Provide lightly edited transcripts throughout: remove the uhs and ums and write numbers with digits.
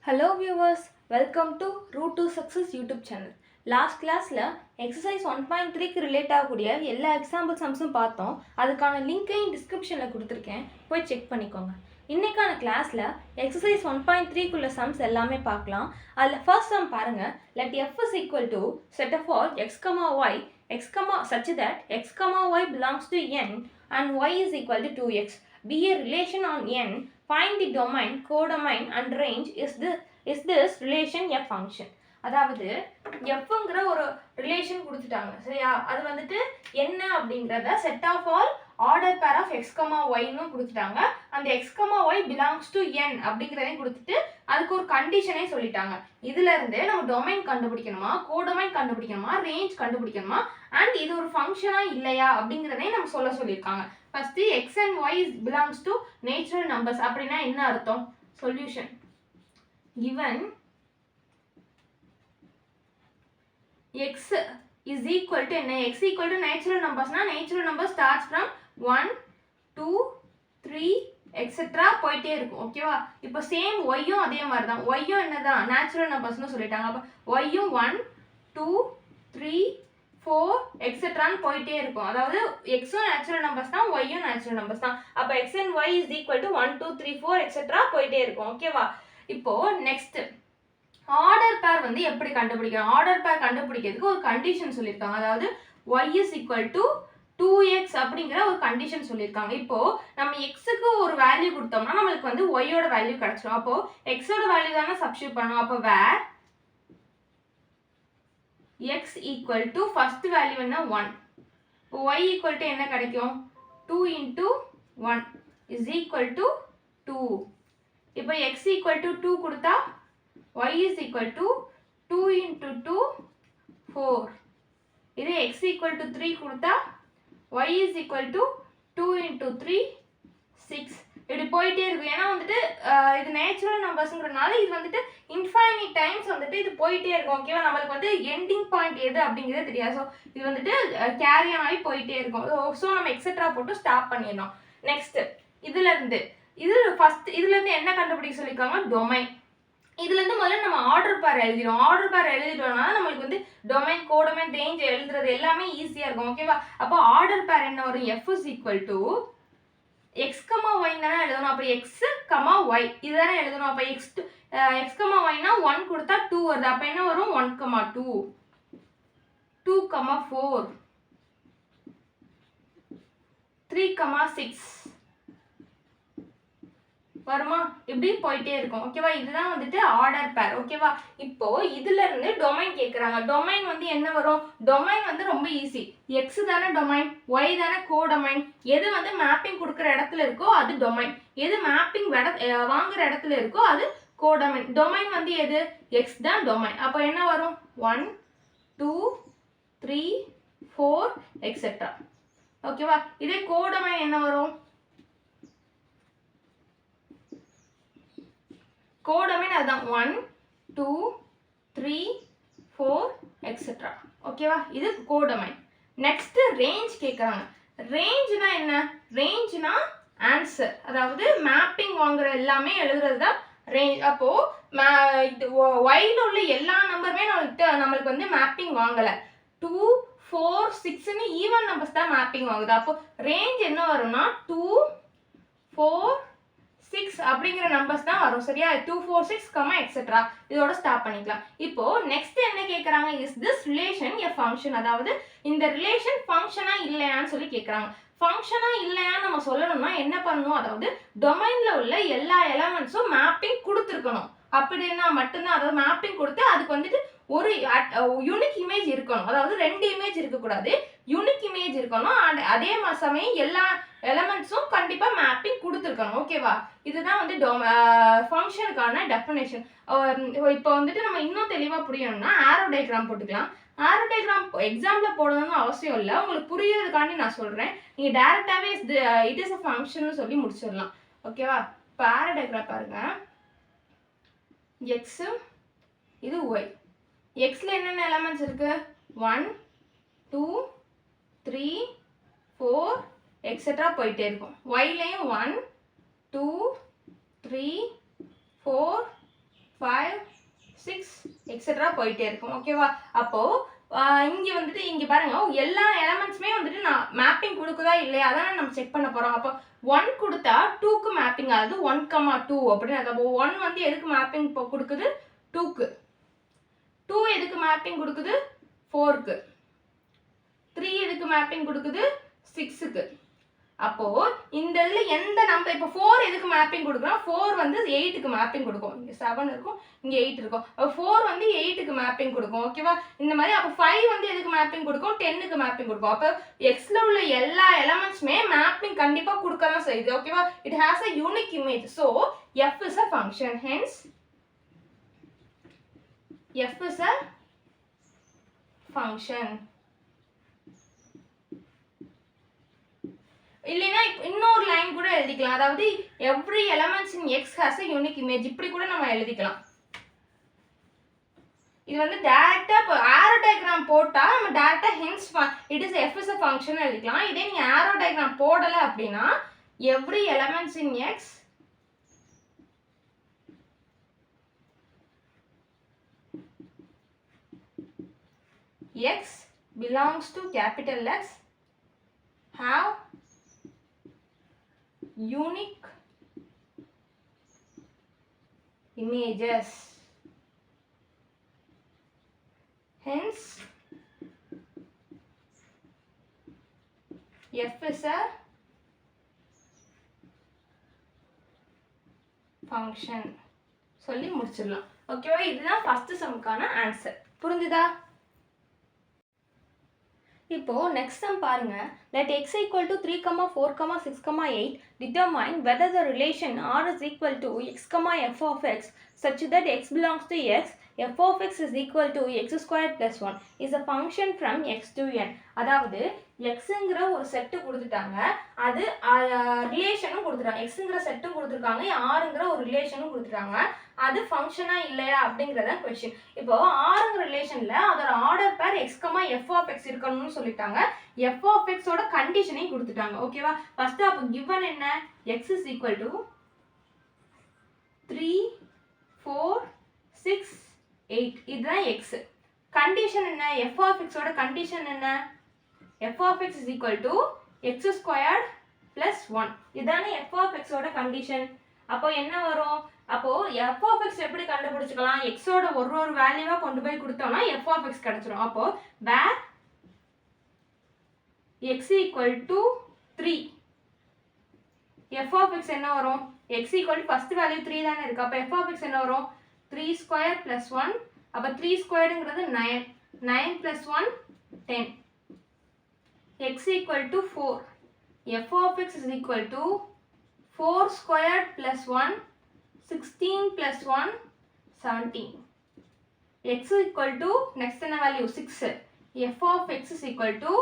Hello viewers, welcome to Root to Success YouTube channel. Last கிளாஸில் exercise 1.3க்கு relate ஆகக்கூடிய எல்லா example சம்ஸும் பார்த்தோம். அதுக்கான லிங்க்கையும் டிஸ்கிரிப்ஷனில் கொடுத்துருக்கேன், போய் செக் பண்ணிக்கோங்க. இன்றைக்கான கிளாஸில் எக்ஸசைஸ் 1.3குள்ள சம்ஸ் எல்லாமே பார்க்கலாம். அதில் ஃபர்ஸ்ட் சம் பாருங்கள். Let f is equal to set of all x, y, such that x, y belongs to n and y is equal to 2x. Be a relation on n. Find the domain, codomain and range. Is this relation a function? அதாவது fங்கிற ஒரு relation கொடுத்துட்டாங்க, சரியா? அது வந்துட்டு என்ன அப்படிங்கிறத set of all order pair of x, yன்னு கொடுத்துட்டாங்க. அந்த x, y belongs to n அப்படிங்கிறதையும் கொடுத்துட்டு அதுக்கு ஒரு கண்டிஷனே சொல்லிட்டாங்க. இதுல இருந்து நம்ம டொமைன் கண்டுபிடிக்கணுமா, கோடொமைன் கண்டுபிடிக்கணுமா, ரேஞ்ச் கண்டுபிடிக்கணுமா, அண்ட் இது ஒரு ஃபங்க்ஷனா இல்லையா அப்படிங்கிறதையும் நம்ம சொல்லியிருக்காங்க. First x and y belongs to natural numbers அப்படின்னா என்ன அர்த்தம்? Solution given x is equal to என்ன? x equal to natural numbers னா natural number starts from 1 2 3 etc போயிட்டே இருக்கும், ஓகேவா? இப்போ சேம் y-யும் அதே மாதிரி தான். y-யும் என்னதான் நேச்சுரல் நம்பர்ஸ்னு சொல்லிட்டாங்க. அப்போ y-யும் 1 2 3 4 எக்ஸெட்ரான்னு போயிட்டே இருக்கும். அதாவது x-ம் நேச்சுரல் நம்பர்ஸ் தான், y-யும் நேச்சுரல் நம்பர்ஸ் தான். அப்போ x and y is equal to 1 2 3 4 etcetera போயிட்டே இருக்கும், ஓகேவா? இப்போ நெக்ஸ்ட் ஆர்டர் பேர் வந்து எப்படி கண்டுபிடிக்கணும்? ஆர்டர் பேர் கண்டுபிடிக்கிறதுக்கு ஒரு கண்டிஷன் சொல்லியிருக்காங்க. அதாவது y is equal to 2x அப்படிங்கிற ஒரு கண்டிஷன் சொல்லியிருக்காங்க. இப்போ நம்ம x-க்கு ஒரு வேல்யூ கொடுத்தோம்னா நம்மளுக்கு வந்து y-யோட வேல்யூ கிடைச்சிடும். அப்போ x-ஓட வேல்யூ தானே சப்ஸ்டிட்யூட் பண்ணணும். அப்போ வேர் x equal to first value என்ன? 1. இப்போ y equal to என்ன கிடைக்கும்? 2 into 1 is equal to 2. இப்போ x equal to 2 கொடுத்தா y is equal to 2 into 2 4. இது x equal to 3 கொடுத்தா y is equal to 2 into 3 6. இப்படி போயிட்டே இருக்கும். ஏன்னா வந்துட்டு இது நேச்சுரல் நம்பர்ஸ்ங்கிறதுனால இது வந்துட்டு இன்ஃபைனைட் டைம்ஸ் வந்துட்டு இது போயிட்டே இருக்கும், ஓகேவா? நம்மளுக்கு வந்து எண்டிங் பாயிண்ட் எது அப்படிங்கிறது தெரியாது. ஸோ இது வந்துட்டு கேரி ஆகி போயிட்டே இருக்கும். ஸோ நம்ம எக்ஸெட்ரா போட்டு ஸ்டாப் பண்ணிடணும். நெக்ஸ்ட் இதுலேருந்து என்ன கண்டுபிடிக்க சொல்லியிருக்காங்க? டொமைன். இதுலேருந்து முதல்ல நம்ம ஆர்டர் பேர் எழுதிடும். ஆர்டர் பேர் எழுதிட்டோம்னா நம்மளுக்கு வந்து டொமைன், கோடொமைன், ரேஞ்ச் எழுதுறது எல்லாமே ஈஸியாக இருக்கும், ஓகேவா? அப்போ ஆர்டர் பேர் என்ன வரும்? f is equal to x, y தானே எழுதணும். அப்போ x, y இதுதானே எழுதணும். அப்போ x, yனா 1 கொடுத்தா 2 வருது. அப்போ என்ன வரும்? 1, 2 2, 4 3, 6 வருமா? இப்படி போயிட்டே இருக்கும், ஓகேவா? இதுதான் வந்துட்டு ஆர்டர் பேர், ஓகேவா? இப்போ இதுல இருந்து டொமைன் கேட்குறாங்க. டொமைன் வந்து என்ன வரும்? டொமைன் வந்து ரொம்ப ஈஸி. எக்ஸ் தானே டொமைன், ஒய் தானே கோடொமைன். எது வந்து மேப்பிங் கொடுக்குற இடத்துல இருக்கோ அது டொமைன், எது மேப்பிங் வாங்குற இடத்துல இருக்கோ அது கோடொமைன். டொமைன் வந்து எது? எக்ஸ் தான் டொமைன். அப்போ என்ன வரும்? 1 2 3 4 எக்ஸெட்ரா, ஓகேவா? இதே கோடொமைன் என்ன வரும்? கோடொமைன் அதுதான் 1 2 3 4 எக்ஸெட்ரா, ஓகேவா? இது கோடொமைன். நெக்ஸ்ட் ரேஞ்ச் கேட்குறாங்க. ரேஞ்ச்னா என்ன? ரேஞ்ச்னா ஆன்சர், அதாவது மேப்பிங் வாங்குற எல்லாமே எழுதுறது தான் ரேஞ்ச். அப்போ ஒய்ல உள்ள எல்லா நம்பருமே நம்மளுக்கு வந்து மேப்பிங் வாங்கல. 2 4 6ன்னு ஈவன் நம்பர்ஸ் தான் மேப்பிங் வாங்குது. அப்போ ரேஞ்ச் என்ன வரும்னா 2 4 6 அப்படிங்கிற நம்பர்ஸ் தான் வரும், சரியா? 2 4 6 எக்ஸெட்ரா. இதோட ஸ்டாப் பண்ணிக்கலாம். இப்போ நெக்ஸ்ட் என்ன கேட்குறாங்க? Is this relation a function? அதாவது இந்த ரிலேஷன் ஃபங்க்ஷனா இல்லையான்னு சொல்லி கேட்குறாங்க. ஃபங்க்ஷனா இல்லையான்னு நம்ம சொல்லணும்னா என்ன பண்ணணும்? அதாவது டொமைன்ல உள்ள எல்லா எலமெண்ட்ஸும் மேப்பிங் கொடுத்துருக்கணும். அப்படின்னா மட்டும்தான், அதாவது மேப்பிங் கொடுத்து அதுக்கு வந்துட்டு ஒரு யூனிக் இமேஜ் இருக்கணும். அதாவது 2 இமேஜ் இருக்கக்கூடாது, யூனிக் இமேஜ் இருக்கணும். அண்ட் அதே சமயம் எல்லா எலமெண்ட்ஸும் கண்டிப்பாக மேப்பிங் கொடுத்துருக்கணும், ஓகேவா? இதுதான் வந்து ஃபங்க்ஷனுக்கான டெஃபினேஷன். இப்போ வந்துட்டு நம்ம இன்னும் தெளிவாக புரியணும்னா ஆரோ டயக்ராம் போட்டுக்கலாம். ஆரோ டயக்ராம் எக்ஸாம்பிள் போடணும்னு அவசியம் இல்லை, உங்களுக்கு புரியறதுக்காண்டி நான் சொல்கிறேன். நீங்கள் டேரெக்டாகவே இட் இஸ் அ ஃபங்க்ஷன் சொல்லி முடிச்சிடலாம், ஓகேவா? இப்போ ஆரோ டயக்ராம் பாருங்க. எக்ஸு, இது ஒய். எக்ஸ்ல என்னென்ன எலமெண்ட்ஸ் இருக்கு? 1 2 3 4 எக்ஸெட்ரா போயிட்டே இருக்கும். ஒய்லையும் 1 2 3 4 5 6 எக்ஸெட்ரா போயிட்டே இருக்கும். ஓகேவா? அப்போது இங்கே வந்துட்டு இங்கே பாருங்க எல்லா எலமெண்ட்ஸுமே வந்துட்டு நான் மேப்பிங் கொடுக்குதா இல்லையா அதான் நம்ம செக் பண்ண போகிறோம். அப்போ 1 கொடுத்தா 2க்கு மேப்பிங் ஆகுது 1,2 அப்படின்னு. அப்போ 1 வந்து எதுக்கு மேப்பிங் கொடுக்குது 2க்கு, 2 எதுக்கு மேப்பிங் கொடுக்குது 4க்கு, 3 எதுக்கு மேப்பிங் கொடுக்குது 6க்கு. அப்போ இந்த இதில் எந்த நம்பர் இப்போ 4 எதுக்கு மேப்பிங் கொடுக்குறோம் 4 வந்து 8க்கு மேப்பிங் கொடுக்கும். இங்கே 7 இருக்கும் இங்கே 8 இருக்கும். அப்போ 4 வந்து 8க்கு மேப்பிங் கொடுக்கும். ஓகேவா? இந்த மாதிரி அப்போ 5 வந்து எதுக்கு மேப்பிங் கொடுக்கும் 10க்கு மேப்பிங் கொடுக்கும். அப்போ எக்ஸில் உள்ள எல்லா எலமெண்ட்ஸுமே மேப்பிங் கண்டிப்பாக கொடுக்க தான் செய்யுது. ஓகேவா? It has a unique image. So F is a function. Hence F is a function. இல்லைன்னா இன்னொரு லைன் கூட எழுதிக்கலாம். அதாவது every elements in X has a unique image. இப்படி கூட நம்ம எழுதிக்கலாம். இது வந்து டேரெக்டாக இப்போ ஆரோ டயக்ராம் போட்டால் நம்ம டேரெக்டாக hence it is F is a function எழுதிக்கலாம். இதே நீங்கள் ஆரோ டயக்ராம் போடலை அப்படின்னா every elements in X X belongs to capital X have unique images. Hence F is a function. சொல்லி முடிச்சிடலாம். ஓகேவா? இதுதான் ஃபர்ஸ்ட் சம்க்கான ஆன்சர். புரிஞ்சுதா? இப்போ நெக்ஸ்ட் சம் பாருங்க. let x equal to 3, 4, 6, 8 determine whether the relation R is equal to x, f of x such that x belongs to x, f of x is equal to x squared plus 1 is a function from x to n. அதாவது xங்கிற ஒரு set கொடுத்துட்டாங்க, அது ரிலேஷனும் கொடுத்துட்டாங்க. எக்ஸுங்கிற செட்டும் கொடுத்துருக்காங்க, ஆறுங்கிற ஒரு ரிலேஷனும் கொடுத்துட்டாங்க. அது ஃபங்க்ஷனா இல்லையா அப்படிங்கிறத கொஸ்டின். இப்போ ஆறுங்கிற ரிலேஷன்ல அதோட ஆர்டர் பேர் x, f of x இருக்கணும்னு சொல்லிட்டாங்க. f of x ஓட கண்டிஷனையும் கொடுத்துட்டாங்க. ஓகேவா? ஃபர்ஸ்ட் அப்போ கிவன் என்ன x is equal to 3, 4, 6, 8 இதுதான் x. கண்டிஷன் என்ன f of x ஓட கண்டிஷன் என்ன f of x is equal to x squared plus 1 இதானே f of x ஓட கண்டிஷன். அப்போ என்ன வரும்? அப்போ f of x எப்படி கண்டுபிடிச்சுக்கலாம்? x ஓட ஒரு வேல்யூவா கொண்டு போய் கொடுத்தோம்னா f of x கிடைச்சிரும். அப்போ where x equal to 3 f of x என்ன வரும்? x equal to first value 3 தானே இருக்கு. அப்போ f of x என்ன வரும்? 3 square plus 1. அப்போ 3 squaredங்கிறது 9, 9 plus 1 10. x equal to 4. f of x is equal to 4 squared plus 1, 16 plus 1, 17. x equal to next என்ன value 6. f of x is equal to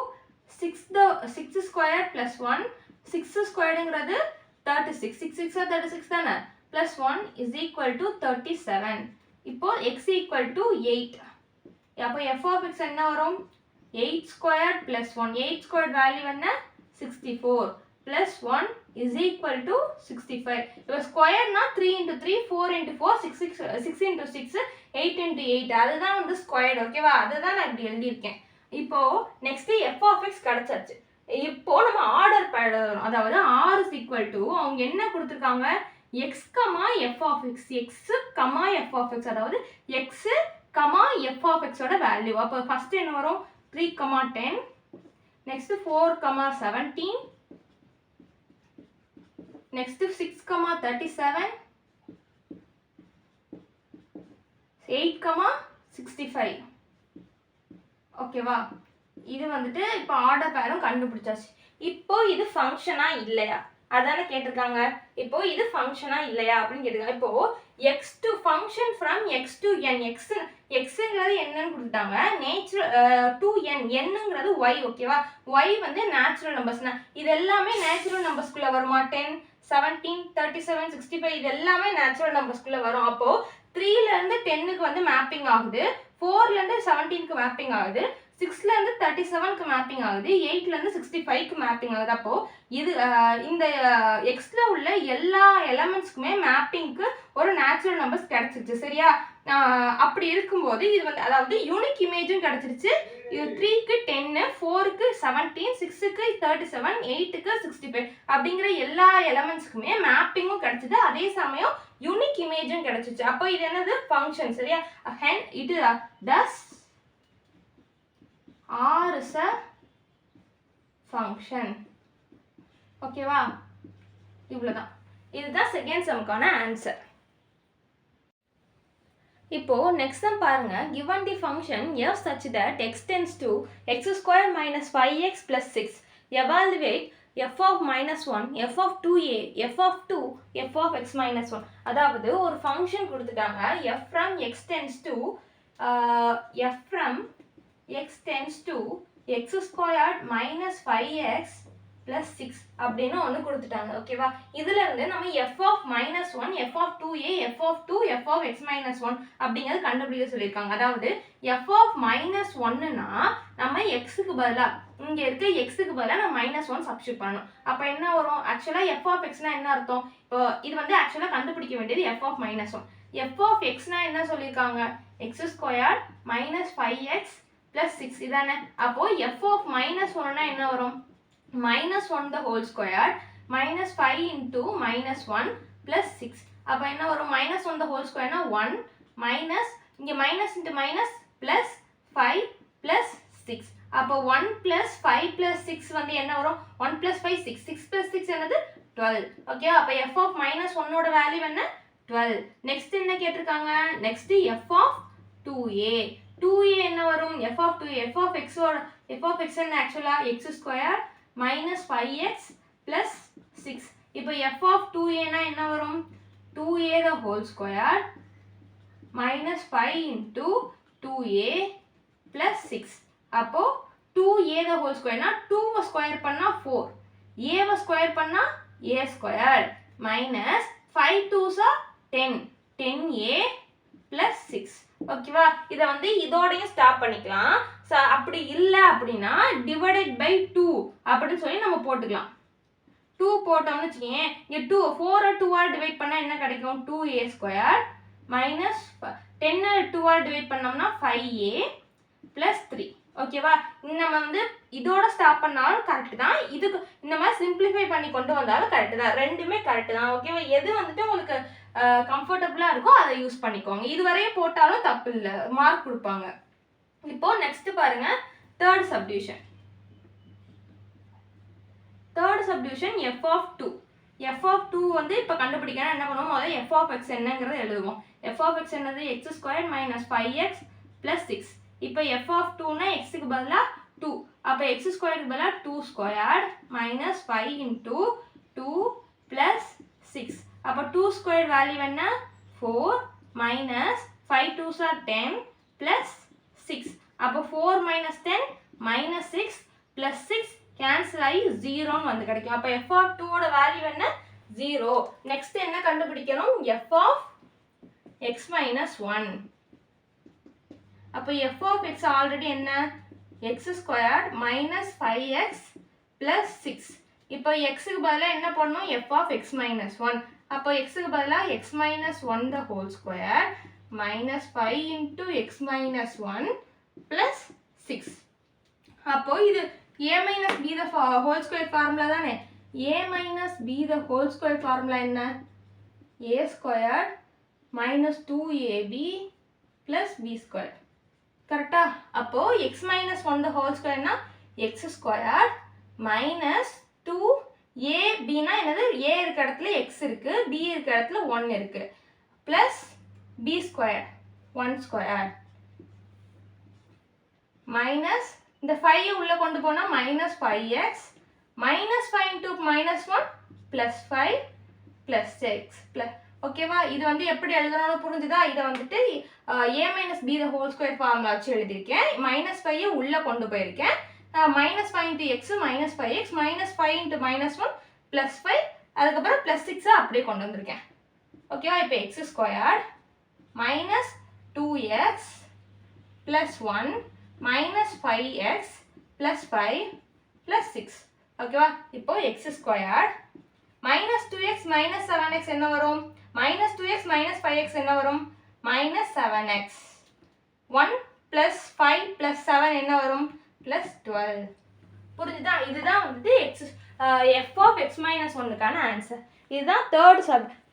6 squared plus 1, 6 squaredங்கிறது 36, 6 6 36 தானே, plus 1 is equal to 37. இப்போ x equal to 8. அப்போ f of x என்ன வரும்? 8 squared plus 1. 8 squared value என்ன? 64 plus 1 is equal to 65. இப்போ ஸ்கொயர்னா 3 into 3, 4 into 4, 6 into 6, 8 into 8. அதுதான் வந்து squared. ஓகேவா? அதுதான் நான் இப்படி எழுதியிருக்கேன். இப்போ நெக்ஸ்ட் f of x கிடைச்சாச்சு. இப்போ நம்ம ஆர்டர் எழுதணும். அதாவது r is equal to அவங்க என்ன கொடுத்துருக்காங்க? x, f of x, x, f of x. அதாவது x, f of x ஓட வேல்யூ. அப்போ ஃபர்ஸ்ட் என்ன வரும்? 3, 10. நெக்ஸ்ட் 4, 17. நெக்ஸ்ட் 6, 37. 8, 65. ஓகேவா? இது வந்துட்டு இப்போ ஆர்டர் பேரும் கண்டுபிடிச்சாச்சு. இப்போ இது ஃபங்க்ஷனா இல்லையா அதானே கேட்டிருக்காங்க. இப்போ இது ஃபங்க்ஷனா இல்லையா அப்படின்னு கேட்டிருக்காங்க. இப்போ x to function from x to n. எக்ஸுங்கிறது என்னன்னு கொடுத்துட்டாங்க, நேச்சுரல் டு என், என்னங்கிறது ஒய். ஓகேவா? ஒய் வந்து நேச்சுரல் நம்பர்ஸ்னா இது எல்லாமே நேச்சுரல் நம்பர்ஸ்குள்ளே வருமா? 10, 17, 37, 65 இது எல்லாமே நேச்சுரல் நம்பர்ஸ்குள்ளே வரும். அப்போது 3லேருந்து 10க்கு வந்து மேப்பிங் ஆகுது, 4லேருந்து 17க்கு மேப்பிங் ஆகுது, 6லேருந்து 37க்கு மேப்பிங் ஆகுது, 8லேருந்து 65க்கு மேப்பிங் ஆகுது. அப்போது இது இந்த எக்ஸில் உள்ள எல்லா எலமெண்ட்ஸ்க்குமே மேப்பிங்க்கு ஒரு நேச்சுரல் நம்பர்ஸ் கிடச்சிருச்சு. சரியா? அப்படி இருக்கும்போது இது வந்து அதாவது யூனிக் இமேஜும் கிடச்சிருச்சு. இது 3க்கு 10, 4க்கு 17, 6க்கு 37, 8க்கு 65 அப்படிங்கிற எல்லா எலமெண்ட்ஸ்க்குமே மேப்பிங்கும் கிடச்சிது. அதே சமயம் யூனிக் இமேஜும் கிடச்சிச்சு. அப்போ இது என்னது? ஃபங்க்ஷன். சரியா? இது thus R is a function. ஓகேவா? இவ்வளோதான். இதுதான் செகண்ட் சம்க்கான ஆன்சர். இப்போ நெக்ஸ்ட் சம் பாருங்க. given the function f such that x tends to x square minus 5x plus 6, evaluate f of minus 1, f of 2a, f of 2, f of x minus 1. அதாவது ஒரு function கொடுத்துட்டாங்க. f from x tends to x squared minus 5x plus 6 அப்படின்னு ஒன்று கொடுத்துட்டாங்க. ஓகேவா? இதுல இருந்து நம்ம f of minus 1, f of 2a, f of 2, f of x minus 1 அப்படிங்கிறது கண்டுபிடிக்க சொல்லியிருக்காங்க. அதாவது f of minus 1னா நம்ம xக்கு பதிலா இங்க இருக்க xக்கு பதிலா நம்ம minus 1 சப்ஸ்டிட்யூட் பண்ணணும். அப்போ என்ன வரும்? ஆக்சுவலா f of xனா என்ன அர்த்தம்? இப்போ இது வந்து ஆக்சுவலா கண்டுபிடிக்க வேண்டியது f of minus 1. f of xனா என்ன சொல்லியிருக்காங்க? x squared minus 5x plus 6 இதானே? அப்போ f of minus 1னா என்ன வரும்? minus 1 the whole squared minus 5 into minus 1 plus 6. அப்போ என்ன வரும்? minus 1 the whole squareனா 1 minus இங்கே minus into minus plus 5 plus 6. அப்போ 1 plus 5 plus 6 வந்து என்ன வரும்? 1 plus 5 6. 6 plus 6 என்னது? 12. ஓகே, அப்போ f of minus 1ஓட வேல்யூ என்ன? 12. நெக்ஸ்ட் என்ன கேட்டிருக்காங்க? Next f of 2a. 2a என்ன வரும்? f of 2a. f of x ஓட f of x என்ன ஆக்சுவலா? x square minus 5x plus 6. இப்போ f of 2a னா என்ன வரும்? 2a the whole square minus 5 into 2a plus 6. அப்போ 2a the whole square னா 2 ஸ்கொயர் பண்ணா 4, a ஸ்கொயர் பண்ணா a square minus 5 2s are 10, 10a plus 6. ஓகேவா? இதை வந்து இதோடையும் ஸ்டாப் பண்ணிக்கலாம். அப்படி இல்லை அப்படின்னா டிவைடட் பை 2 அப்படின்னு சொல்லி நம்ம போட்டுக்கலாம். 2 போட்டோம்னு வச்சுக்கேன். இங்கே 4 2ஆல் டிவைட் பண்ணால் என்ன கிடைக்கும்? 2a ஸ்கொயர் மைனஸ் 10 2ஆல் டிவைட் பண்ணோம்னா 5a ப்ளஸ் 3. ஓகேவா? நம்ம வந்து இதோட ஸ்டாப் பண்ணாலும் கரெக்டு தான், இதுக்கு இந்த மாதிரி சிம்பிளிஃபை பண்ணி கொண்டு வந்தாலும் கரெக்டு தான். ரெண்டுமே கரெக்டு தான். ஓகேவா? எது வந்துட்டு உங்களுக்கு கம்ஃபர்டபுளாக இருக்கோ அதை யூஸ் பண்ணிக்கோங்க. இதுவரையே போட்டாலும் தப்பு இல்லை, மார்க் கொடுப்பாங்க. இப்போ நெக்ஸ்ட் பாருங்க, third subdivision. Third subdivision f of 2. f of 2 வந்து இப்போ கண்டுபிடிக்கணும். என்ன பண்ணுவோம்? முதல்ல f of x என்னங்கிறத எழுதுவோம். f of x என்னது? x squared minus 5x plus 6. இப்போ f of 2னா xக்கு பதிலாக 2. அப்போ x squared பதிலாக 2 squared minus 5 into 2 plus 6. அப்போ 2 squared வேல்யூ என்ன? 4 minus 5 2s are 10 plus 6. அப்போ 4 minus 10 minus 6 plus 6 கேன்சல் ஆகி 0ன்னு வந்து கிடைக்கும். அப்போ f of 2ஓட வேல்யூ என்ன? 0. நெக்ஸ்ட் என்ன கண்டுபிடிக்கணும்? f of x minus 1. அப்போ f of x ஆல்ரெடி என்ன? x squared minus 5x plus 6. இப்போ xக்கு பதிலாக என்ன பண்ணணும்? f of x minus 1. அப்போ xக்கு பதிலாக x minus 1 the whole square minus 5 into x minus 1 plus 6. அப்போ இது a minus b the whole square formula தானே? a minus b the whole square formula என்ன? a squared minus 2ab plus b squared. கரெக்டா? அப்போ x minus 1 the whole square னா x squared minus 2ab னா என்னது? a இருக்க இடத்துல x இருக்கு, b இருக்க இடத்துல 1 இருக்கு, plus b squared 1 squared minus இந்த 5 உள்ள கொண்டு போனா minus 5x minus 5 into minus 1 plus 5 plus 6 plus. ஓகேவா? இது வந்து எப்படி எழுதணும்னு புரிஞ்சுதா? இதை வந்துட்டு a minus b the whole square formula வச்சு எழுதியிருக்கேன். minus 5 உள்ள கொண்டு போயிருக்கேன். minus 5 into x minus 5x minus 5 into minus 1 plus 5 அதுக்கப்புறம் plus 6 அப்படியே கொண்டு வந்திருக்கேன். ஓகேவா? இப்போ x squared minus 2x plus 1 minus 5x plus 5 plus 6. ஓகேவா? இப்போ x squared minus 2x minus 7x என்ன வரும்? minus 2x minus 5x என்ன வரும்? minus 7x. 1 plus 5 plus 7 என்ன வரும்? plus 12. புரிஞ்சுதா? இதுதான் வந்து f of x minus 1க்கான ஆன்சர். இதுதான்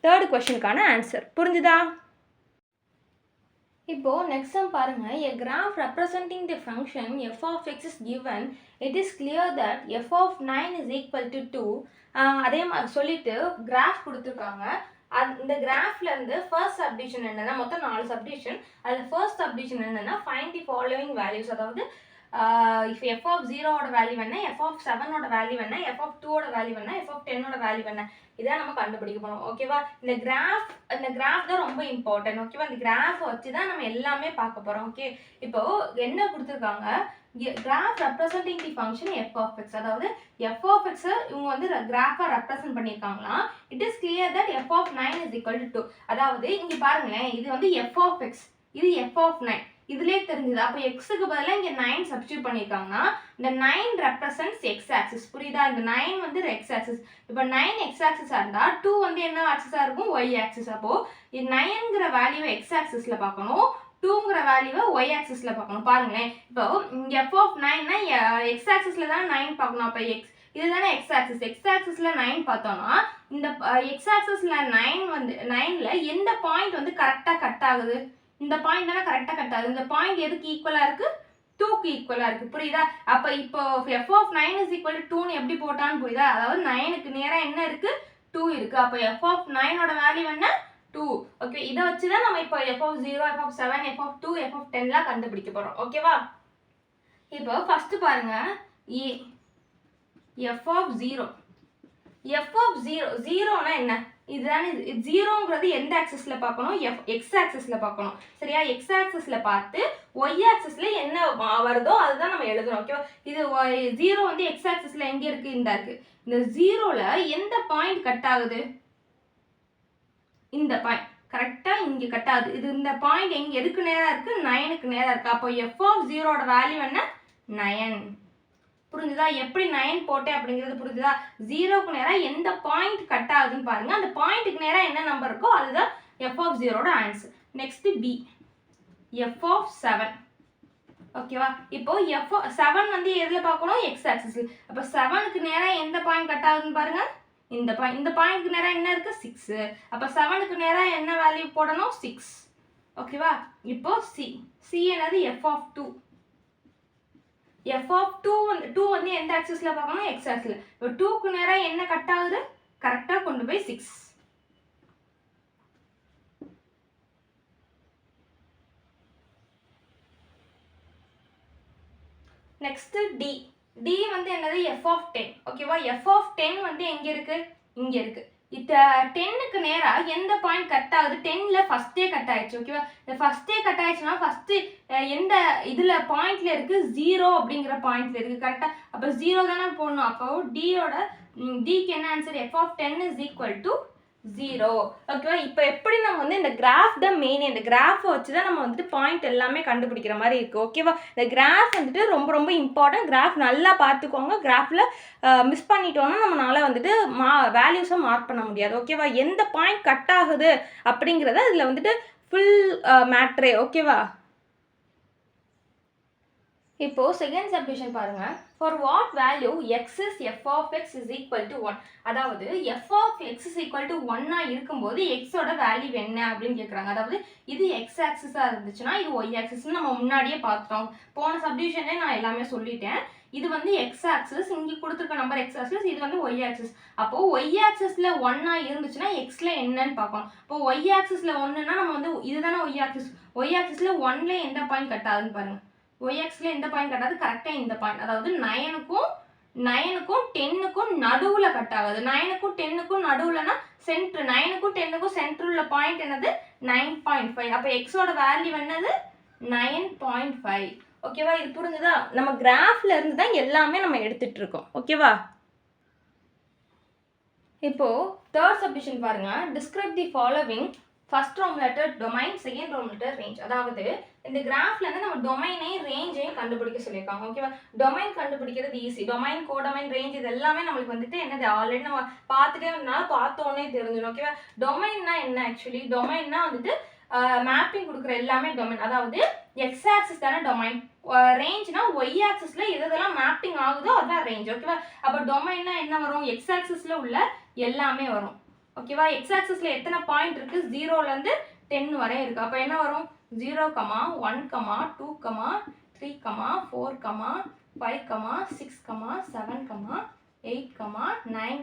தேர்ட் கொஸ்டினுக்கான ஆன்சர். புரிஞ்சுதா? இப்போ next sum பாருங்க. A graph representing the function f of x is given. It is clear that f of 9 is equal to 2. அதே மாதிரி சொல்லிட்டு கிராஃப் கொடுத்துருக்காங்க. இந்த கிராஃப்ல இருந்து ஃபர்ஸ்ட் சப்டிவிஷன் என்னன்னா, மொத்தம் 4 சப்டிவிஷன். அதில் ஃபர்ஸ்ட் சப்டிவிஷன் என்னன்னா, ஃபைண்ட் தி ஃபாலோவிங் வேல்யூஸ். அதாவது if f of 0 ஓட வேல்யூ என்ன, f of 7 ஓட வேல்யூ என்ன, f of 2 ஓட வேல்யூ என்ன, f of 10 ஓட வேல்யூ என்ன, இதான் நம்ம கண்டுபிடிக்க போறோம். ஓகேவா? இந்த கிராஃப் தான் ரொம்ப இம்பார்ட்டன்ட். ஓகேவா? இந்த கிராஃப் வச்சு தான் நம்ம எல்லாமே பார்க்க போறோம். ஓகே, இப்போ என்ன கொடுத்துருக்காங்க, graph representing the function f of x. அதாவது f of x இவங்க வந்து கிராஃபா ரெப்ரசன்ட் பண்ணியிருக்காங்களா. It is clear that f of 9 is equal to 2. அதாவது இங்க பாருங்களேன், இது வந்து f of x, இது f of 9. இதுலயே தெரிஞ்சது. அப்போ எக்ஸுக்கு பதிலாக இங்கே 9 சப்ஸ்டியூட் பண்ணியிருக்காங்கன்னா இந்த 9 ரெப்ரசன்ட்ஸ் எக்ஸ் ஆக்சிஸ். புரியுதா? இந்த 9 வந்து எக்ஸ் ஆக்சிஸ். இப்போ 9 எக்ஸ் ஆக்சிஸாக இருந்தால் 2 வந்து என்ன ஆக்சிஸாக இருக்கும்? Y axis. அப்போது இது 9ங்கிற வேல்யூவை எக்ஸ் ஆக்சிஸில் பார்க்கணும், 2ங்கிற வேல்யூவை ஒய் ஆக்சிஸில் பார்க்கணும். பாருங்களேன், இப்போ எஃப் ஆஃப் 9னா எக்ஸ் ஆக்சிஸில் தான் 9 பார்க்கணும். அப்போ இதுதானே எக்ஸ் ஆக்சிஸ். எக்ஸ் ஆக்சிஸில் 9 பார்த்தோம்னா இந்த எக்ஸ் ஆக்சிஸில் 9 வந்து 9ல் எந்த பாயிண்ட் வந்து கரெக்டாக கட் ஆகுது? இந்த பாயிண்ட் தானே கரெக்டாக கட் ஆகுது. இந்த பாயிண்ட் எதுக்கு ஈக்குவலாக இருக்குது? 2க்கு ஈக்குவலாக இருக்குது. புரியுதா? அப்போ இப்போ f of 9 is equal to 2ன்னு எப்படி போட்டான்னு புரியுதா? அதாவது 9க்கு நேராக என்ன இருக்குது? 2 இருக்குது. அப்போ எஃப் ஆஃப் 9ஓட வேல்யூ என்ன? 2. ஓகே, இதை வச்சு தான் நம்ம இப்போ f of 0, f of 7, f of 2, f of 10லாம் கண்டுபிடிக்க போகிறோம். ஓகேவா? இப்போ ஃபஸ்ட்டு பாருங்க, எஃப் ஆஃப் 0. எஃப் ஆஃப் 0னா என்ன? இதுதானே 0ங்கிறது எந்த ஆக்சிஸில் பார்க்கணும்? எக்ஸ் ஆக்சிஸில் பார்க்கணும். சரியா? எக்ஸ் ஆக்சிஸில் பார்த்து ஒய் ஆக்சிஸில் என்ன வருதோ அதுதான் நம்ம எழுதணும். ஓகேவா? இது 0 வந்து எக்ஸ் ஆக்சிஸில் எங்கே இருக்குது? இந்த இருக்குது. இந்த 0ல் எந்த பாயிண்ட் கட் ஆகுது? இந்த பாயிண்ட் கரெக்டாக இங்கே கட் ஆகுது. இது இந்த பாயிண்ட் எதுக்கு நேராக இருக்குது? 9க்கு நேராக இருக்குது. அப்போ எஃப் ஆஃப் 0ஓட வேல்யூ என்ன? 9. புரிஞ்சுதா? எப்படி 9 போட்டேன் அப்படிங்கிறது புரிஞ்சுதா? 0க்கு நேராக எந்த பாயிண்ட் கட் ஆகுதுன்னு பாருங்க. அந்த பாயிண்ட்டுக்கு நேராக என்ன நம்பர் இருக்கோ அதுதான் எஃப் ஆஃப் 0ஓட answer. Next b, f of 7. ஓகேவா? இப்போ எஃப் 7 வந்து எதில் பார்க்கணும்? எக்ஸ் ஆக்சிஸில். அப்போ 7க்கு நேராக எந்த பாயிண்ட் கட் ஆகுதுன்னு பாருங்க. இந்த பாயிண்ட்க்கு நேராக என்ன இருக்கு? 6. அப்போ 7க்கு நேராக என்ன வேல்யூ போடணும்? 6. ஓகேவா? இப்போ சி என்னது? F of 2. எஃப் ஆஃப் 2 வந்து எந்த ஆக்சிஸில் பார்க்கணும்? எக்ஸ் ஆக்சிஸில். இப்போ 2க்கு நேராக என்ன கட் ஆகுது? கரெக்டாக கொண்டு போய் 6. நெக்ஸ்ட் டி வந்து என்னது? F of 10. ஓகேவா? எஃப் ஆஃப் 10 வந்து எங்கே இருக்கு? இங்கே இருக்கு. இப்போ 10க்கு நேராக எந்த பாயிண்ட் கட் ஆகுது? 10ல் ஃபஸ்ட்டே கட் ஆயிடுச்சு. ஓகேவா? இந்த ஃபஸ்ட்டே கட் ஆயிடுச்சுன்னா ஃபஸ்ட்டு எந்த இதில் பாயிண்ட்ல இருக்குது? 0 அப்படிங்கிற பாயிண்ட்ல இருக்குது. கரெக்டாக? அப்போ 0 தானே போடணும். அப்போ டிக்கு என்ன answer? F of 10 is equal to 0. ஓகேவா? இப்போ எப்படி நம்ம வந்து இந்த கிராஃப் தான் மெயின். இந்த கிராஃபை வச்சு தான் நம்ம வந்துட்டு பாயிண்ட் எல்லாமே கண்டுபிடிக்கிற மாதிரி இருக்குது. ஓகேவா? இந்த கிராஃப் வந்துட்டு ரொம்ப ரொம்ப இம்பார்ட்டன்ட். கிராஃப் நல்லா பார்த்துக்கோங்க. கிராஃபில் மிஸ் பண்ணிட்டோம்னா நம்மளால வந்துட்டு வேல்யூஸை மார்க் பண்ண முடியாது. ஓகேவா? எந்த பாயிண்ட் கட் ஆகுது அப்படிங்கிறத இதில் வந்துட்டு ஃபுல் மேட்ரே. ஓகேவா? இப்போ செகண்ட் சப்டிவிஷன் பாருங்க. For what value x is f of x is equal to 1. அதாவது f of x is equal to 1 இருக்கும்போது எக்ஸோட வேல்யூ என்ன அப்படின்னு கேட்குறாங்க. அதாவது இது எக்ஸ் ஆக்சிஸாக இருந்துச்சுன்னா இது ஒய் ஆக்சிஸ்ன்னு நம்ம முன்னாடியே பார்த்தோம். போன சப்டிவிஷனே நான் எல்லாமே சொல்லிட்டேன். இது வந்து எக்ஸ் ஆக்சிஸ், இங்கே கொடுத்துருக்க நம்பர் எக்ஸ் ஆக்சிஸ், இது வந்து ஒய் ஆக்சிஸ். அப்போது ஒய் ஆக்சிஸில் 1 இருந்துச்சுன்னா எக்ஸில் என்னன்னு பார்க்கணும். இப்போ ஒய் ஆக்சிஸில் 1னா நம்ம வந்து இதுதானே ஒய் ஆக்சிஸ். ஒய் ஆக்சிஸில் 1ல எந்த பாயிண்ட் கட் ஆகுதுன்னு பாருங்கள். ஒய் ஆக்சிஸில் எந்த பாயிண்ட் கட் ஆகுது? கரெக்டாக இந்த பாயிண்ட். அதாவது 9க்கும் 10க்கும் நடுவில் கட் ஆகுது. 9க்கும் 10க்கும் நடுவில்னா சென்ட்ரு. 9க்கும் 10க்கும் சென்ட்ரு உள்ள பாயிண்ட் என்னது? 9.5. அப்போ எக்ஸோட வேல்யூ என்னது? 9.5. ஓகேவா? இது புரிஞ்சுதா? நம்ம கிராஃப்ல இருந்து தான் எல்லாமே நம்ம எடுத்துட்டு இருக்கோம். ஓகேவா? இப்போ தேர்ட் சப்டிவிஷன் பாருங்க. Describe the following first Roman letter domain, second Roman letter range. அதாவது இந்த கிராஃப்ல இருந்து நம்ம டொமைனையும் ரேஞ்சையும் கண்டுபிடிக்க சொல்லியிருக்காங்க. ஓகேவா? டொமைன் கண்டுபிடிக்கிறது ஈஸி. டொமைன், கோடொமைன், ரேஞ்ச் இது எல்லாமே நம்மளுக்கு வந்துட்டு என்னது ஆல்ரெடி நம்ம பார்த்துட்டே வந்தனால பார்த்தோன்னே தெரிஞ்சிடும். ஓகேவா? டொமைன்னா என்ன? ஆக்சுவலி டொமைன்னா வந்துட்டு மேப்பிங் கொடுக்குற எல்லாமே டொமைன். அதாவது எக்ஸ் ஆக்சிஸ் தானே டொமைன். ரேஞ்ச்னா ஒய் ஆக்சிஸ்ல எதெல்லாம் மேப்பிங் ஆகுதோ அதுதான் ரேஞ்ச். ஓகேவா? அப்போ டொமைன்னா என்ன வரும்? எக்ஸ் ஆக்சிஸ்ல உள்ள எல்லாமே வரும். ஓகேவா? எக்ஸ் ஆக்சிஸ்ல எத்தனை பாயிண்ட் இருக்கு? 0ல இருந்து 10 வரை இருக்கு. அப்போ என்ன வரும்? 0, 1, 2, 3, 4, 5, 6, 7, 8, 9,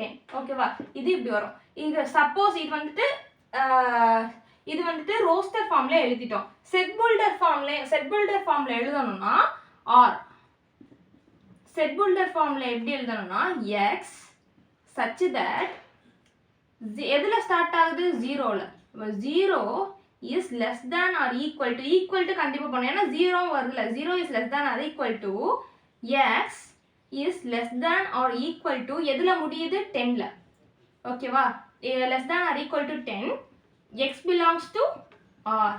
10. ஓகேவா? இது இப்படி வரும். இது சப்போஸ் இது வந்துட்டு ரோஸ்டர் ஃபார்ம்ல எழுதிட்டோம். செட் பில்டர் ஃபார்ம்ல எழுதணும்னா ஆர். செட் பில்டர் ஃபார்ம்ல எப்படி எழுதணும்னா எக்ஸ் such that எதுல ஸ்டார்ட் ஆகுது? 0ல. 0 is less than or equal to கண்டிப்பா பண்ணணும். ஏன்னா 0 வருதுல. 0 is less than or equal to x is less than or equal to எதுல முடியுது? 10ல. ஓகேவா? less than or equal to 10 x belongs to r.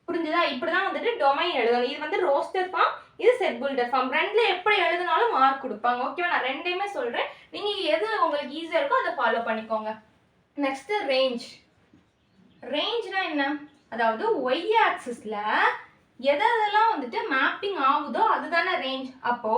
புரிஞ்சுதா? இப்படிதான் வந்துட்டு டொமைன் எழுதணும். இது வந்து ரோஸ்டர் ஃபார்ம், இது செட் பில்டர் ஃபார்ம். ரெண்டுல எப்படி எழுதினாலும் மார்க் கொடுப்பாங்க. ஓகேவா? நான் ரெண்டையுமே சொல்றேன். நீங்க எது உங்களுக்கு ஈஸியா இருக்கோ அதை ஃபாலோ பண்ணிக்கோங்க. Next range. ரேஞ்ச்னா என்ன? அதாவது ஒய் ஆக்சிஸ்ல எதெல்லாம் வந்துட்டு மேப்பிங் ஆகுதோ அதுதானே ரேஞ்ச். அப்போ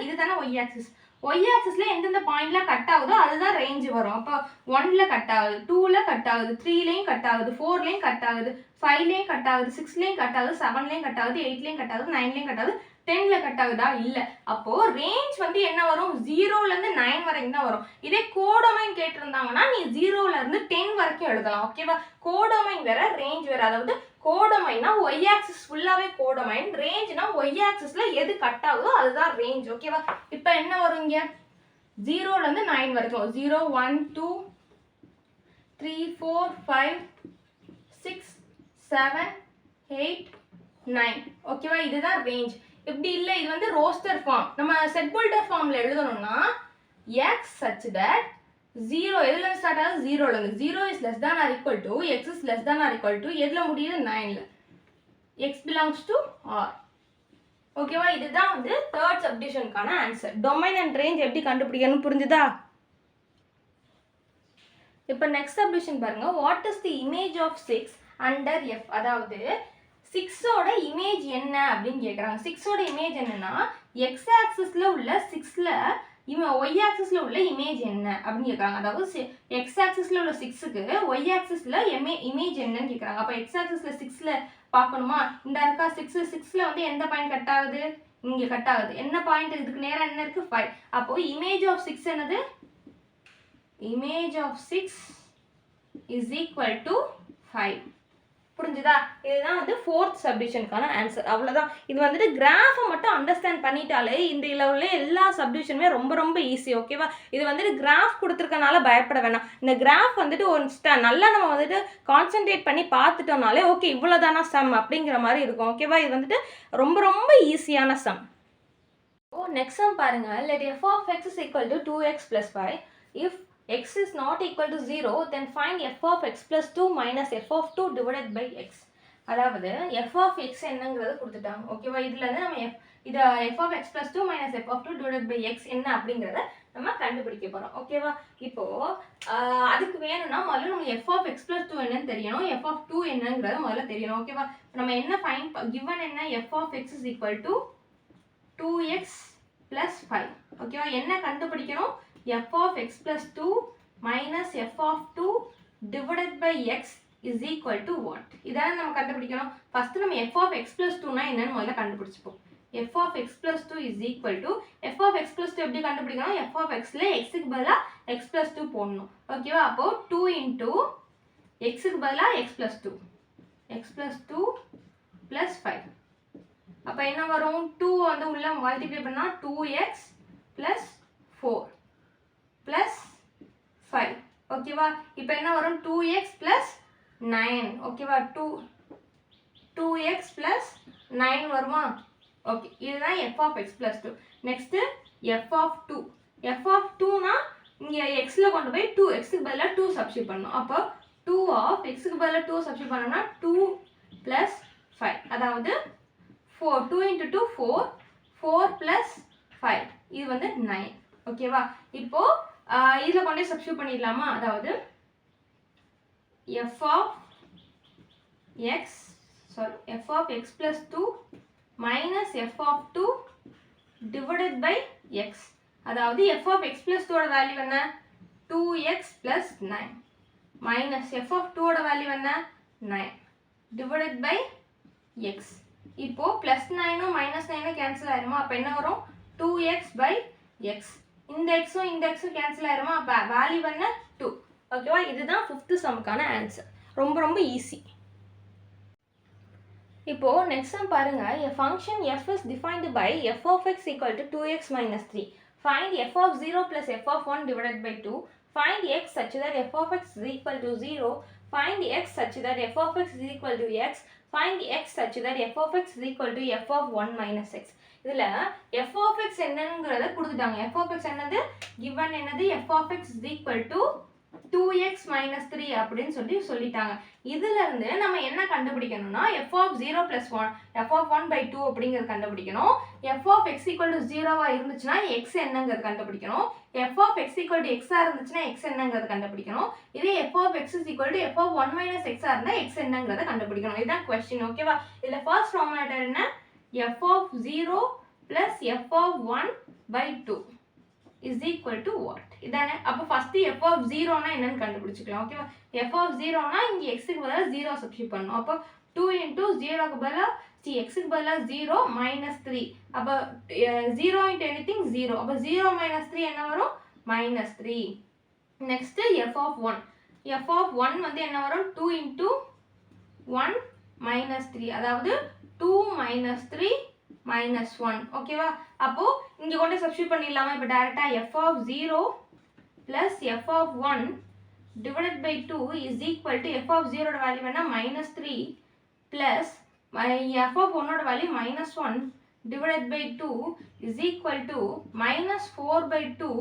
இதுதானே ஒய் ஆக்சிஸ். ஒய் ஆக்சிஸ்ல எந்தெந்த பாயிண்ட்ல கட் ஆகுதோ அதுதான் ரேஞ்ச் வரும். அப்போ 1ல கட் ஆகுது, 2ல கட் ஆகுது, 3லயும் கட் ஆகுது, 4லயும் கட் ஆகுது, 5லயும் கட் ஆகுது, 6லயும் கட் ஆகுது, 7லயும் கட் ஆகுது, 8லயும் கட் ஆகுது, 9லயும் கட் ஆகுது, 10ல கட் ஆகுதா? இல்ல. அப்போ ரேஞ்ச் வந்து என்ன வரும்? 0ல இருந்து 9 வரைக்கும் தான் வரும். இதே கோடொமைன் கேட்டிருந்தாங்கன்னா நீ 0ல இருந்து 10 வரைக்கும் எழுதலாம். ஓகேவா? கோடொமைன் வேற, ரேஞ்ச் வேற. அதாவது கோடொமைன்னா ஒய் ஆக்சிஸ் ஃபுல்லாவே கோடொமைன், ரேஞ்ச்னா ஒய் ஆக்சிஸ்ல எது கட் ஆகுதோ அதுதான் ரேஞ்ச். ஓகேவா? இப்போ என்ன வரும் இங்க? 0ல இருந்து 9 வரைக்கும் 0, 1, 2, 3, 4, 5, 6, 7, 8, 9. ஓகேவா? இதுதான் ரேஞ்ச். இப்படி இல்லை, இது வந்து ரோஸ்டர் ஃபார்ம். நம்ம செட் பில்டர் ஃபார்ம்ல எழுதணும்னா x such that 0 எதுல ஸ்டார்ட் ஆகுது? 0ல இருந்து. 0 is less than or equal to x is less than or equal to எதுல முடியுது? 9ல. x belongs to r. ஓகேவா? இதுதான் வந்து தேர்ட் சப்டிவிஷனுக்கான ஆன்சர். டொமைன் அண்ட் ரேஞ்ச் எப்படி கண்டுபிடிக்கணும் புரிஞ்சுதா? இப்போ நெக்ஸ்ட் சப்டிவிஷன் பாருங்க. What is the image of 6 under f? அதாவது 6ஓட இமேஜ் என்ன அப்படின்னு கேட்குறாங்க. 6ஓட இமேஜ் என்னன்னா எக்ஸ் ஆக்சிஸ்ல உள்ள 6ல ஒய் ஆக்சிஸ்ல உள்ள இமேஜ் என்ன அப்படின்னு கேட்குறாங்க. அதாவது எக்ஸ் ஆக்சிஸ்ல உள்ள 6க்கு ஒய் ஆக்சிஸ்ல இமேஜ் என்னன்னு கேட்குறாங்க. அப்போ எக்ஸ் ஆக்சிஸ்ல 6ல பார்க்கணுமா? இந்த இருக்கா 6ல வந்து எந்த பாயிண்ட் கட் ஆகுது? இங்கே கட் ஆகுது. என்ன பாயிண்ட்? இதுக்கு நேரம் என்ன இருக்கு? 5. அப்போ இமேஜ் ஆஃப் 6 என்னது? Image of 6 is equal to 5. புரிஞ்சுதா? இதுதான் வந்து ஃபோர்த் சப்டிவிஷனுக்கான ஆன்சர். அவ்வளோதான். இது வந்துட்டு கிராஃபை மட்டும் அண்டர்ஸ்டாண்ட் பண்ணிட்டாலே இந்த லெவலில் எல்லா சப்டிவிஷனுமே ரொம்ப ரொம்ப ஈஸி. ஓகேவா? இது வந்துட்டு கிராஃப் கொடுத்துருக்கனால பயப்பட வேணாம். இந்த கிராஃப் வந்துட்டு ஒரு நல்லா நம்ம வந்துட்டு கான்சென்ட்ரேட் பண்ணி பார்த்துட்டோம்னாலே ஓகே இவ்வளோதானா சம் அப்படிங்கிற மாதிரி இருக்கும். ஓகேவா? இது வந்துட்டு ரொம்ப ரொம்ப ஈஸியான சம். நெக்ஸ்ட் சம் பாருங்க. let f of x is equal to 2x plus 5. if x is not equal to 0 then find f of x plus 2 minus f of 2 divided by x. அதாவது f of x என்னங்கிறது கொடுத்துட்டாங்க. ஓகேவா? இதுல இருந்து நம்ம இத f of x plus 2 minus f of 2 divided by x என்ன அப்படிங்கறத நம்ம கண்டுபிடிக்க போறோம். ஓகேவா? இப்போ அதுக்கு வேணும்னா முதல்ல நம்ம f of x plus 2 என்னன்னு தெரியணும், f of 2 என்னங்கிறது முதல்ல தெரியணும். ஓகேவா? நம்ம என்ன ஃபைண்ட் given என்ன f of x is equal to 2x plus 5. ஓகேவா? என்ன கண்டுபிடிக்கணும்? f of x plus 2 minus f of 2 divided by x is equal to what? இதான நம்ம கண்டுபிடிக்கணும். ஃபர்ஸ்ட் நம்ம f of x plus 2 னா என்னன்னு முதல்ல கண்டுபிடிச்சுப்போம். f of x plus 2 is equal to f of x plus 2 எப்படி கண்டுபிடிக்கணும்? f of x ல x க்கு பதிலா x plus 2 போடணும். ஓகேவா? அப்போ 2 into x க்கு பதிலா x plus 2 plus 5. அப்ப என்ன வரும்? 2 வந்து உள்ள மல்டிப்ளை பண்ணா 2x plus 4 plus 5. ஓகேவா? இப்போ என்ன வரும்? 2x plus 9. ஓகேவா? 2x plus 9 வருமா? ஓகே, இதுதான் f of x plus 2. Next f of 2. f of 2 னா இங்க x ல கொண்டு போய் 2x க்கு பதிலா 2 சப்ஸ்டிட்யூட் பண்ணனும். அப்போ 2 of xக்கு பதிலா 2 சப்ஸ்டிட்யூட் பண்ணோம்னா 2 plus 5 அதாவது 4 2 into 2 4 4 plus 5 இது வந்து 9 ஓகேவா இப்போ இதில் கொண்டே சப்ஸ்டிட்யூட் பண்ணிடலாமா அதாவது f of x plus 2 minus f of 2 divided by x அதாவது f of x plus 2 ஓட வேல்யூ என்ன 2x plus 9 minus f of 2 ஓட வேல்யூ என்ன 9 divided by x இப்போ plus 9 minus 9 கேன்சல் ஆயிருமா அப்போ என்ன வரும் 2x by x இந்த xும் இந்த xும் கேன்சல் ஆயிருமா அப்போ வேல்யூ என்ன 2 ஓகேவா இதுதான் 5th சம்க்கான ஆன்சர் ரொம்ப ஈஸி இப்போ next sum பாருங்க a function f is defined by f of x equal to 2x minus 3 find f of 0 plus f of 1 divided by 2 find x such that f of x is equal to 0 find x such that f of x is equal to x find x such that f of x is equal to f of 1 minus x இதுல f of x என்னங்கறத கொடுத்துட்டாங்க f of x என்னது given என்னது f of x is equal to 2x minus 3 அப்படின்னு சொல்லிட்டாங்க இதுல இருந்து நம்ம என்ன கண்டுபிடிக்கணும்னா f of 0 plus 1 f of 1 by 2 அப்படிங்கறது கண்டுபிடிக்கணும் f of x equal to 0 ஆ இருந்துச்சுனா x என்னங்கறது கண்டுபிடிக்கணும் f of x equal to x ஆ இருந்துச்சுனா x என்னங்கறது கண்டுபிடிக்கணும் இதே f of x is equal to f of 1 minus x ஆ இருந்தா x என்னங்கறத கண்டுபிடிக்கணும் இதுதான் क्वेश्चन ஓகேவா இதுல ஃபர்ஸ்ட் டினாமினேட்டர் என்ன f of 0 plus f of 1 by 2 is equal to what இதானே அப்ப ஃபர்ஸ்ட் f of 0 னா என்னன்னு கண்டுபிடிச்சுக்கலாம் ஓகேவா f of 0 னா இங்க x க்கு பதிலா 0 சப்ஸ்டிட்யூட் பண்ணனும் அப்ப 2 into 0 க்கு பதிலா x க்கு பதிலா 0 minus 3 அப்ப 0 into anything 0 அப்ப 0 minus 3 என்ன வரும் minus 3 next f of 1 f of 1 வந்து என்ன வரும் 2 into 1 minus 3 அதாவது 2 minus 3 minus 1 ஓகேவா அப்போ இங்க கொண்டு சப்ஸ்டிட்யூட் பண்ணிடலாமா இப்போ டைரக்டா f of 0 plus f of 1 divided by 2 is equal to f of 0 ஓட வேல்யூ என்ன -3 plus f of 1 ஓட value -1 divided by 2 is equal to -4 by 2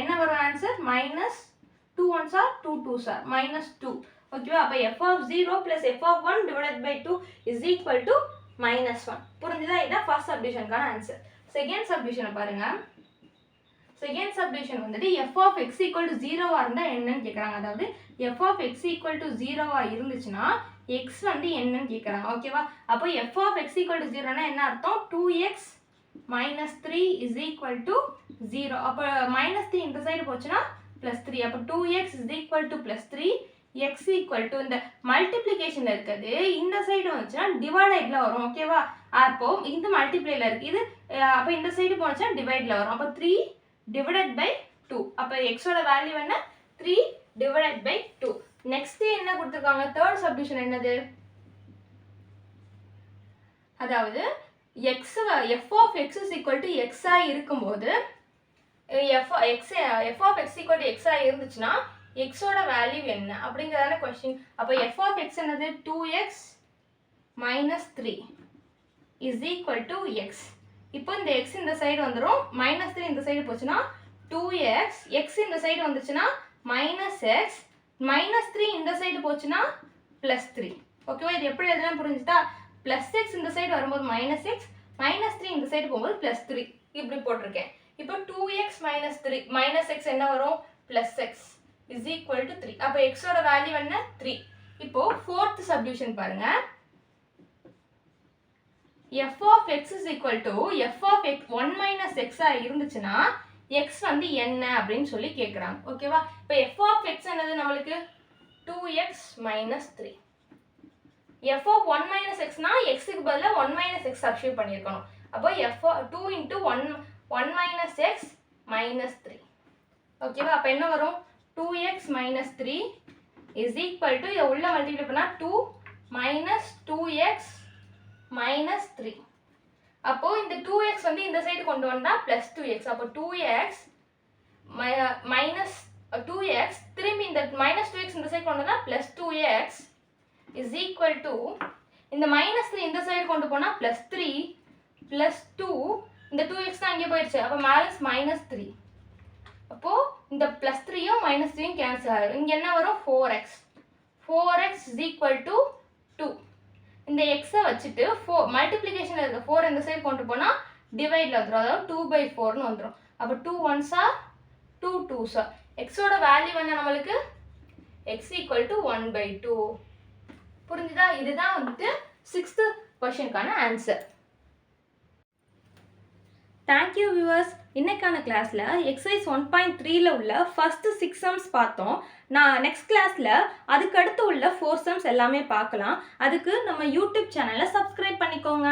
என்ன வரும் answer -2 ones are 2 2s are -2 ஓகேவா அப்ப f of 0 plus f of 1 divided by 2 is equal to -1 புரிஞ்சுதா இதான் first சப்டிவிஷனுக்கான answer second சப்டிவிஷனை பாருங்க செகண்ட் சப்டிவிஷன் வந்துட்டு f of x equal to 0 ஆ இருந்தா என்னன்னு கேக்குறாங்க அதாவது f of x equal to 0 ஆ இருந்துச்சுனா x வந்து என்னன்னு கேக்குறாங்க ஓகேவா அப்போ f of x equal to 0 னா என்ன அர்த்தம் 2x minus 3 is equal to 0 அப்போ -3 இந்த சைடு போச்சுனா +3 அப்போ 2x is equal to +3 x equal to இந்த மல்டிப்ளிகேஷன்ல இருக்குது இந்த சைடு வந்துச்சுனா டிவைடட்ல வரும் ஓகேவா அப்போ இந்த மல்டிப்ளைல இருக்கு இது அப்ப இந்த சைடு போனுச்சுனா டிவைட்ல வரும் அப்ப 3 divided by 2 அப்ப x ஓட வேல்யூ என்ன 3 divided by 2 நெக்ஸ்ட் என்ன கொடுத்திருக்காங்க தேர்ட் சப்டிவிஷன் என்னது அதாவது f of x is equal to x ஆ இருக்கும்போது f of x equal to x ஆ இருந்துச்சுனா x ஓட வேல்யூ என்ன அப்படிங்கறதான क्वेश्चन அப்ப f of x என்னது 2x minus 3 is equal to x இப்போ இந்த x இந்த சைடு வந்துரும் -3 இந்த சைடு போச்சுனா 2x x இந்த சைடு வந்துச்சுனா -x -3 இந்த சைடு போச்சுனா +3 ஓகேவா இது எப்படி எழுதலாம் புரிஞ்சுதா +x இந்த சைடு வரும்போது -x -3 இந்த சைடு போகும்போது +3 இப்படி போட்டுருக்கேன் இப்போ 2x -3 -x என்ன வரும் +x is equal to 3 அப்ப x ஓட வேல்யூ என்ன 3 இப்போ fourth சப்டிவிஷன் பாருங்க f of x is equal to f of x 1 minus x ஆ இருந்துச்சுனா x வந்து என்ன அப்படினு சொல்லி கேக்குறாங்க ஓகேவா இப்போ f of x என்னது நமக்கு 2x minus 3 f of 1 minus x னா x க்கு பதிலா 1 minus x சப்ஸ்டிட்யூட் பண்ணிருக்கணும் அப்போ f 2 into 1 minus x minus 3 ஓகேவா அப்ப என்ன வரும் 2x minus 3 is equal to இத உள்ள மல்டிப்ளை பண்ணா 2 minus 2x minus 3 அப்போ இந்த 2x வந்து இந்த சைடு கொண்டு வந்தா plus 2x அப்போ 2x minus 2x திரும்பி இந்த minus 2x இந்த சைடு கொண்டு வந்தா plus 2x is equal to இந்த minus 3 இந்த சைடு கொண்டு போனா plus 3 plus 2 இந்த 2x தான் இங்க போயிடுச்சு அப்ப minus 3 அப்போ இந்த +3யும் -3யும் கேன்சல் ஆகும் இங்க என்ன வரும் 4x 4x is equal to 2. இந்த எக்ஸை வச்சுட்டு 4 மல்டிப்ளிகேஷனில் இருக்க 4 இந்த சைடு கொண்டு போனால் டிவைடில் வந்துடும், அதாவது 2/4ன்னு வந்துடும். அப்போ 2 1s are 2 2s are. எக்ஸோட வேல்யூ என்ன நம்மளுக்கு? x equal to 1/2. புரிஞ்சுதா? இதுதான் வந்துட்டு 6th கொஷனுக்கான ஆன்சர். Thank you viewers. இன்னைக்கான கிளாஸில் எக்ஸசைஸ் 1.3ல உள்ள ஃபர்ஸ்ட் 6 சம்ஸ் பார்த்தோம். நான் நெக்ஸ்ட் கிளாஸில் அதுக்கடுத்து உள்ள 4 சம்ஸ் எல்லாமே பார்க்கலாம். அதுக்கு நம்ம யூடியூப் சேனலை சப்ஸ்கிரைப் பண்ணிக்கோங்க.